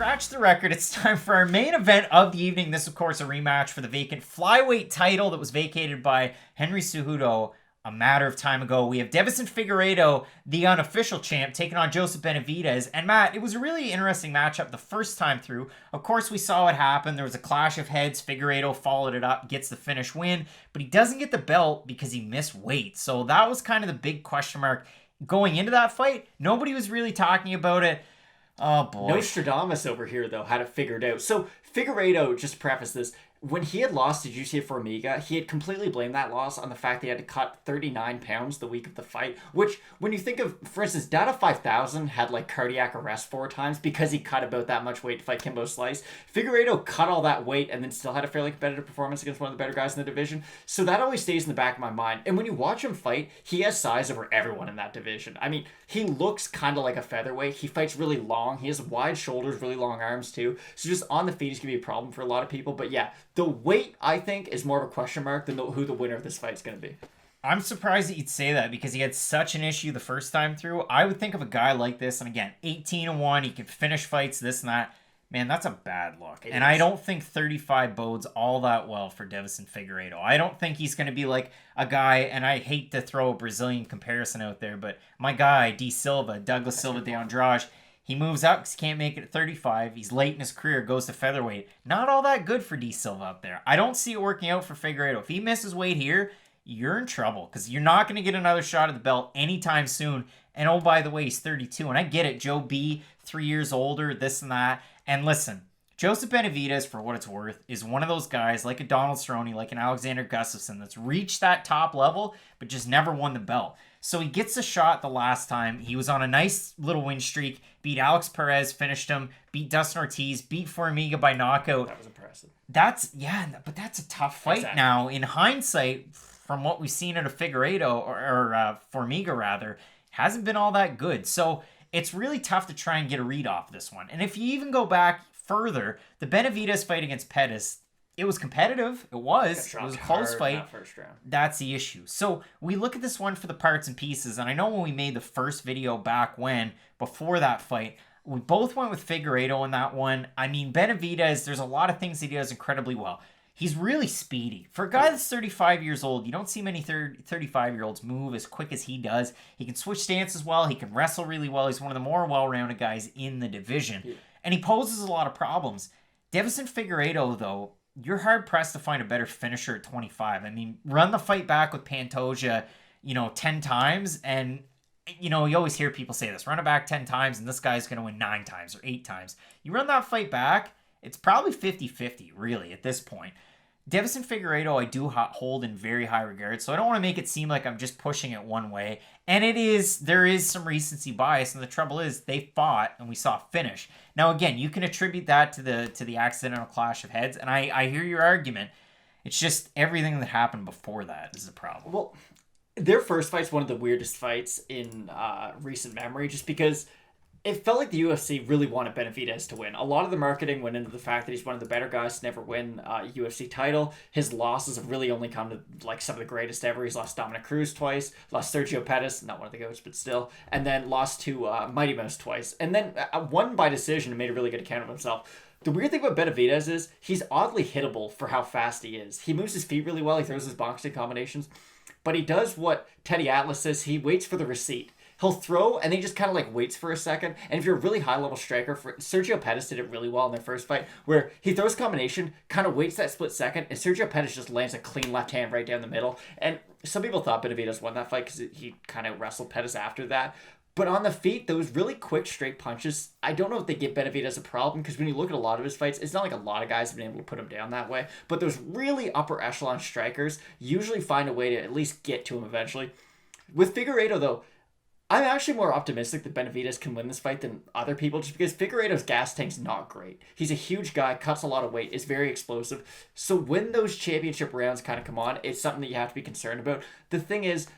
scratch the record. It's time for our main event of the evening. This, of course, a rematch for the vacant flyweight title that was vacated by Henry Cejudo a matter of time ago. We have Deiveson Figueiredo, the unofficial champ, taking on Joseph Benavidez. And Matt, it was a really interesting matchup the first time through. Of course, we saw what happened. There was a clash of heads. Figueiredo followed it up, gets the finish win, but he doesn't get the belt because he missed weight. So that was kind of the big question mark going into that fight. Nobody was really talking about it. Oh boy. Nostradamus over here, though, had it figured out. So Figueiredo, just to preface this, when he had lost to Joseph Formiga, he had completely blamed that loss on the fact that he had to cut 39 pounds the week of the fight, which, when you think of, for instance, Dada 5000 had like cardiac arrest 4 times because he cut about that much weight to fight Kimbo Slice. Figueiredo cut all that weight and then still had a fairly competitive performance against one of the better guys in the division. So that always stays in the back of my mind. And when you watch him fight, he has size over everyone in that division. I mean, he looks kind of like a featherweight. He fights really long. He has wide shoulders, really long arms too. So just on the feet, he's going to be a problem for a lot of people. But yeah, the weight, I think, is more of a question mark than who the winner of this fight is going to be. I'm surprised that you'd say that because he had such an issue the first time through. I would think of a guy like this, and again, 18-1, he can finish fights, this and that. Man, that's a bad look. And I don't think 35 bodes all that well for Deiveson Figueiredo. I don't think he's going to be like a guy, and I hate to throw a Brazilian comparison out there, but my guy, Douglas Silva de Andrade, he moves up because he can't make it at 35. He's late in his career, goes to featherweight. Not all that good for D. Silva up there. I don't see it working out for Figueiredo. If he misses weight here, you're in trouble because you're not going to get another shot at the belt anytime soon. And oh, by the way, he's 32. And I get it. Joe B, 3 years older, this and that. And listen, Joseph Benavidez, for what it's worth, is one of those guys like a Donald Cerrone, like an Alexander Gustafsson that's reached that top level, but just never won the belt. So he gets a shot the last time. He was on a nice little win streak, beat Alex Perez, finished him, beat Dustin Ortiz, beat Formiga by knockout. That was impressive. But that's a tough fight exactly. Now. In hindsight, from what we've seen out of Figueiredo, or Formiga rather, hasn't been all that good. So it's really tough to try and get a read off this one. And if you even go back further, the Benavidez fight against Pettis, it was competitive. It was a close fight. That first round. That's the issue. So we look at this one for the parts and pieces. And I know when we made the first video back before that fight, we both went with Figueiredo in that one. I mean, Benavidez, there's a lot of things that he does incredibly well. He's really speedy. For a guy that's 35 years old, you don't see many 35-year-olds move as quick as he does. He can switch stances well. He can wrestle really well. He's one of the more well-rounded guys in the division. Yeah. And he poses a lot of problems. Deiveson Figueiredo, though, you're hard-pressed to find a better finisher at 25. I mean, run the fight back with Pantoja, 10 times, and, you always hear people say this. Run it back 10 times, and this guy's going to win 9 times or 8 times. You run that fight back, it's probably 50-50, really, at this point. Deiveson Figueiredo, I do hold in very high regard, so I don't want to make it seem like I'm just pushing it one way. And there is some recency bias, and the trouble is they fought, and we saw a finish. Now, again, you can attribute that to the accidental clash of heads, and I hear your argument. It's just everything that happened before that is the problem. Well, their first fight's one of the weirdest fights in recent memory, just because it felt like the UFC really wanted Benavidez to win. A lot of the marketing went into the fact that he's one of the better guys to never win a UFC title. His losses have really only come to like some of the greatest ever. He's lost Dominic Cruz twice, lost Sergio Pettis, not one of the GOATs, but still, and then lost to Mighty Mouse twice. And then won by decision and made a really good account of himself. The weird thing about Benavidez is he's oddly hittable for how fast he is. He moves his feet really well. He throws his boxing combinations. But he does what Teddy Atlas says. He waits for the receipt. He'll throw, and then he just kind of like waits for a second. And if you're a really high-level striker, Sergio Pettis did it really well in their first fight, where he throws combination, kind of waits that split second, and Sergio Pettis just lands a clean left hand right down the middle. And some people thought Benavidez won that fight because he kind of wrestled Pettis after that. But on the feet, those really quick, straight punches, I don't know if they give Benavidez a problem, because when you look at a lot of his fights, it's not like a lot of guys have been able to put him down that way. But those really upper echelon strikers usually find a way to at least get to him eventually. With Figueiredo, though, I'm actually more optimistic that Benavidez can win this fight than other people, just because Figueiredo's gas tank's not great. He's a huge guy, cuts a lot of weight, is very explosive. So when those championship rounds kind of come on, it's something that you have to be concerned about. The thing is,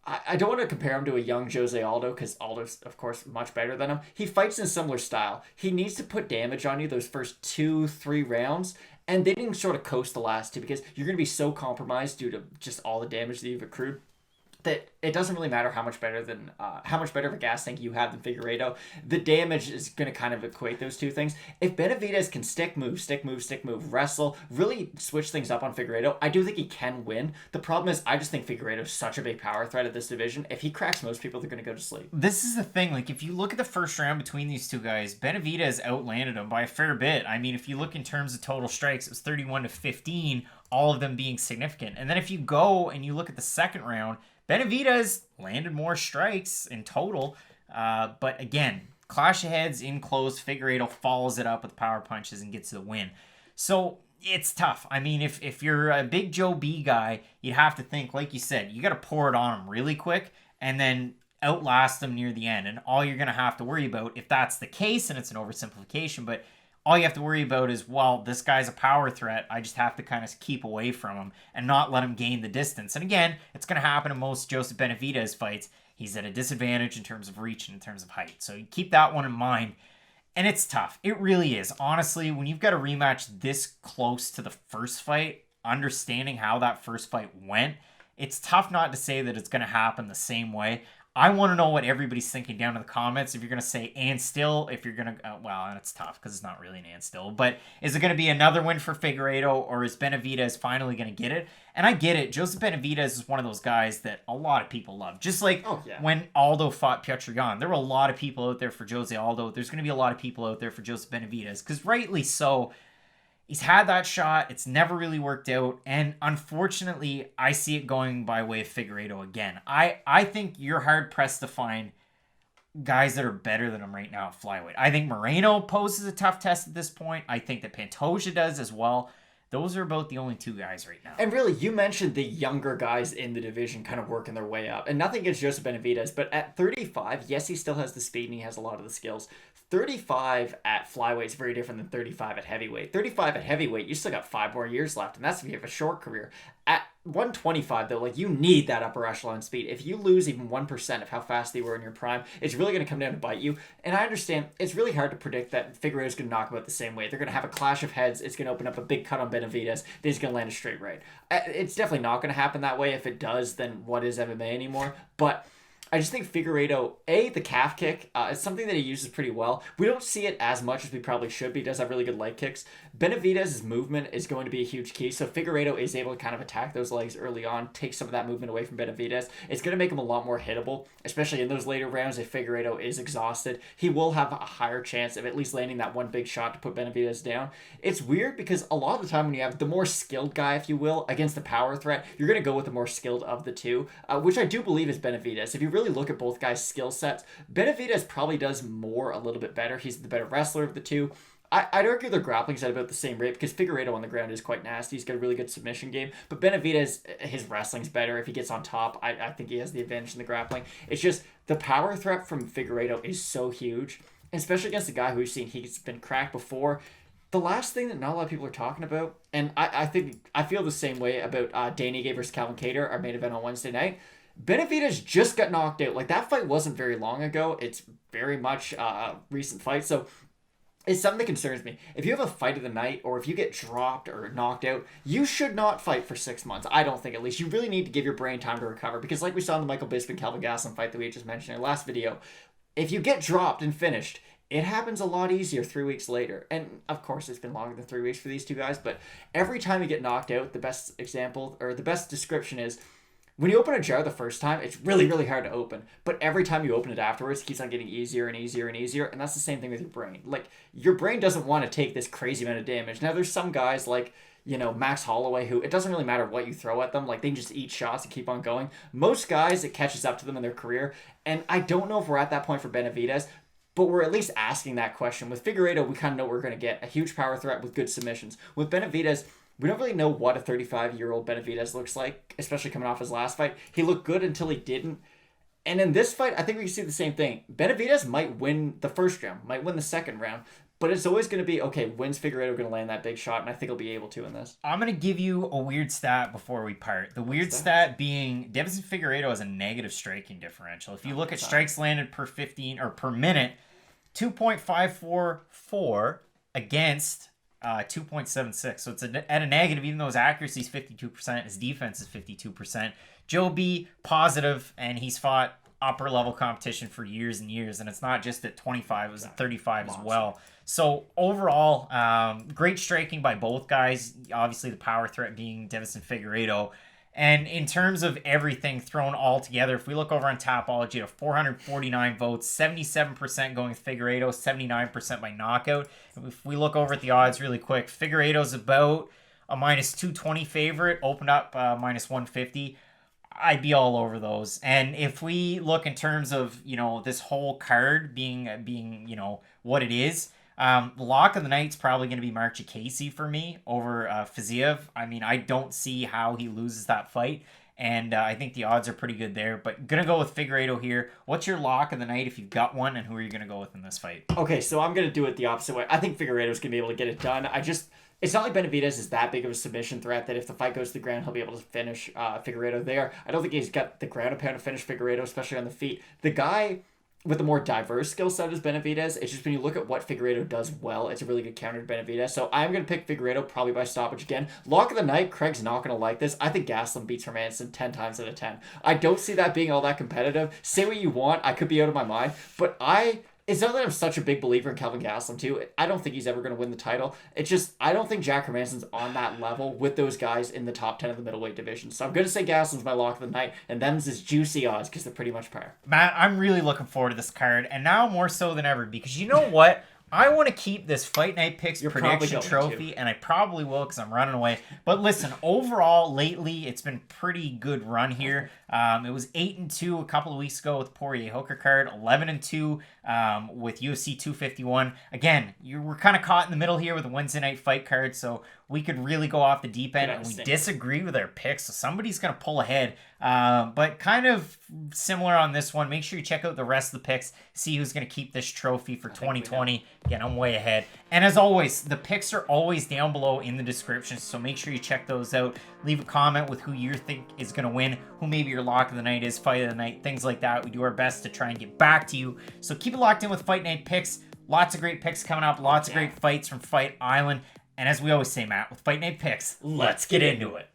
I don't want to compare him to a young Jose Aldo, because Aldo's, of course, much better than him. He fights in a similar style. He needs to put damage on you those first 2-3 rounds, and then you can sort of coast the last two, because you're going to be so compromised due to just all the damage that you've accrued. that it doesn't really matter how much better of a gas tank you have than Figueiredo. The damage is going to kind of equate those two things. If Benavidez can stick move, wrestle, really switch things up on Figueiredo, I do think he can win. The problem is I just think Figueiredo is such a big power threat at this division. If he cracks most people, they're going to go to sleep. This is the thing. Like, if you look at the first round between these two guys, Benavidez outlanded him by a fair bit. I mean, if you look in terms of total strikes, it was 31-15, all of them being significant. And then if you go and you look at the second round, Benavidez landed more strikes in total. But again, clash of heads in close, Figueiredo follows it up with power punches and gets the win. So it's tough. I mean, if you're a big Joe B guy, you have to think, like you said, you got to pour it on him really quick and then outlast them near the end. And all you're going to have to worry about, if that's the case, and it's an oversimplification, but all you have to worry about is, well, this guy's a power threat. I just have to kind of keep away from him and not let him gain the distance. And again, it's going to happen in most Joseph Benavidez fights. He's at a disadvantage in terms of reach and in terms of height. So you keep that one in mind. And it's tough. It really is. Honestly, when you've got a rematch this close to the first fight, understanding how that first fight went, it's tough not to say that it's going to happen the same way. I want to know what everybody's thinking down in the comments. If you're going to say and still, if you're going to, well, and it's tough because it's not really an and still, but is it going to be another win for Figueiredo, or is Benavidez finally going to get it? And I get it. Joseph Benavidez is one of those guys that a lot of people love. Just like when Aldo fought Petr Yan, there were a lot of people out there for Jose Aldo. There's going to be a lot of people out there for Joseph Benavidez because rightly so. He's had that shot. It's never really worked out. And unfortunately, I see it going by way of Figueiredo again. I think you're hard-pressed to find guys that are better than him right now at flyweight. I think Moreno poses a tough test at this point. I think that Pantoja does as well. Those are about the only two guys right now. And really, you mentioned the younger guys in the division kind of working their way up. And nothing against Joseph Benavidez, but at 35, yes, he still has the speed and he has a lot of the skills. 35 at flyweight is very different than 35 at heavyweight. 35 at heavyweight, you still got 5 more years left, and that's if you have a short career. At 125, though, like, you need that upper echelon speed. If you lose even 1% of how fast they were in your prime, it's really going to come down to bite you. And I understand it's really hard to predict that Figueiredo's going to knock him out the same way. They're going to have a clash of heads. It's going to open up a big cut on Benavidez. Then he's going to land a straight right. It's definitely not going to happen that way. If it does, then what is MMA anymore? But I just think Figueiredo, the calf kick, is something that he uses pretty well. We don't see it as much as we probably should, but he does have really good leg kicks. Benavidez's movement is going to be a huge key, so Figueiredo is able to kind of attack those legs early on, take some of that movement away from Benavidez. It's going to make him a lot more hittable, especially in those later rounds if Figueiredo is exhausted. He will have a higher chance of at least landing that one big shot to put Benavidez down. It's weird because a lot of the time when you have the more skilled guy, if you will, against the power threat, you're going to go with the more skilled of the two, which I do believe is Benavidez. If you really look at both guys' skill sets, Benavidez probably does more a little bit better. He's the better wrestler of the two. I'd argue their grappling's at about the same rate because Figueiredo on the ground is quite nasty. He's got a really good submission game. But Benavidez, his wrestling's better. If he gets on top, I think he has the advantage in the grappling. It's just the power threat from Figueiredo is so huge, and especially against a guy who we've seen he's been cracked before. The last thing that not a lot of people are talking about, and I think I feel the same way about Danny Gay versus Calvin Kattar, our main event on Wednesday night. Benavidez just got knocked out. Like, that fight wasn't very long ago. It's very much a recent fight. So it's something that concerns me. If you have a fight of the night, or if you get dropped or knocked out, you should not fight for 6 months. I don't think, at least. You really need to give your brain time to recover. Because like we saw in the Michael Bisping Kelvin Gastelum fight that we just mentioned in our last video, if you get dropped and finished, it happens a lot easier 3 weeks later. And of course, it's been longer than 3 weeks for these two guys. But every time you get knocked out, the best example, or the best description is, when you open a jar the first time, it's really, really hard to open. But every time you open it afterwards, it keeps on getting easier and easier and easier. And that's the same thing with your brain. Like, your brain doesn't want to take this crazy amount of damage. Now, there's some guys like, Max Holloway, who it doesn't really matter what you throw at them. Like, they can just eat shots and keep on going. Most guys, it catches up to them in their career. And I don't know if we're at that point for Benavidez, but we're at least asking that question. With Figueiredo, we kind of know what we're going to get. A huge power threat with good submissions. With Benavidez, we don't really know what a 35-year-old Benavidez looks like, especially coming off his last fight. He looked good until he didn't. And in this fight, I think we can see the same thing. Benavidez might win the first round, might win the second round, but it's always going to be, okay, when's Figueiredo going to land that big shot? And I think he'll be able to in this. I'm going to give you a weird stat before we part. The weird stat being Deiveson Figueiredo has a negative striking differential. If you look at strikes landed per 15 or per minute, 2.544 against 2.76. So it's at a negative, even though his accuracy is 52%, his defense is 52%. Joe B, positive, and he's fought upper level competition for years and years, and it's not just at 25, it was at 35 as well. So overall, great striking by both guys. Obviously, the power threat being Deiveson Figueiredo. And in terms of everything thrown all together, if we look over on Tapology, at 449 votes, 77% going with Figueiredo, 79% by knockout. If we look over at the odds really quick, Figueiredo's about a minus 220 favorite, opened up minus 150. I'd be all over those. And if we look in terms of, this whole card being what it is, lock of the night's probably going to be Mark Casey for me over Fiziev. I mean, I don't see how he loses that fight, and I think the odds are pretty good there. But gonna go with Figueiredo here. What's your lock of the night if you've got one, and who are you gonna go with in this fight? Okay, so I'm gonna do it the opposite way. I think Figueiredo's gonna be able to get it done. It's not like Benavidez is that big of a submission threat that if the fight goes to the ground, he'll be able to finish Figueiredo there. I don't think he's got the ground and pound to finish Figueiredo, especially on the feet. The guy with a more diverse skill set is Benavidez. It's just when you look at what Figueiredo does well, it's a really good counter to Benavidez. So I'm going to pick Figueiredo probably by stoppage again. Lock of the night, Craig's not going to like this. I think Gastelum beats Hermanson 10 times out of 10. I don't see that being all that competitive. Say what you want. I could be out of my mind. But it's not that I'm such a big believer in Kelvin Gastelum, too. I don't think he's ever going to win the title. It's just, I don't think Jack Hermanson's on that level with those guys in the top 10 of the middleweight division. So I'm going to say Gastelum's my lock of the night, and them's his juicy odds because they're pretty much par. Matt, I'm really looking forward to this card, and now more so than ever, because you know what? I want to keep this Fight Night Picks prediction trophy, and I probably will because I'm running away. But listen, overall, lately, it's been pretty good run here. It was 8-2 a couple of weeks ago with Poirier Hooker card, 11-2 with UFC 251. Again, we're kind of caught in the middle here with the Wednesday night fight card, so we could really go off the deep end, and we disagree with our picks, so somebody's going to pull ahead. But kind of similar on this one. Make sure you check out the rest of the picks, see who's going to keep this trophy for 2020. Again, I'm way ahead. And as always, the picks are always down below in the description, so make sure you check those out. Leave a comment with who you think is going to win, who maybe your lock of the night is, fight of the night, things like that. We do our best to try and get back to you. So keep it locked in with Fight Night Picks. Lots of great picks coming up, lots of great fights from Fight Island. And as we always say, Matt, with Fight Night Picks, let's get into it.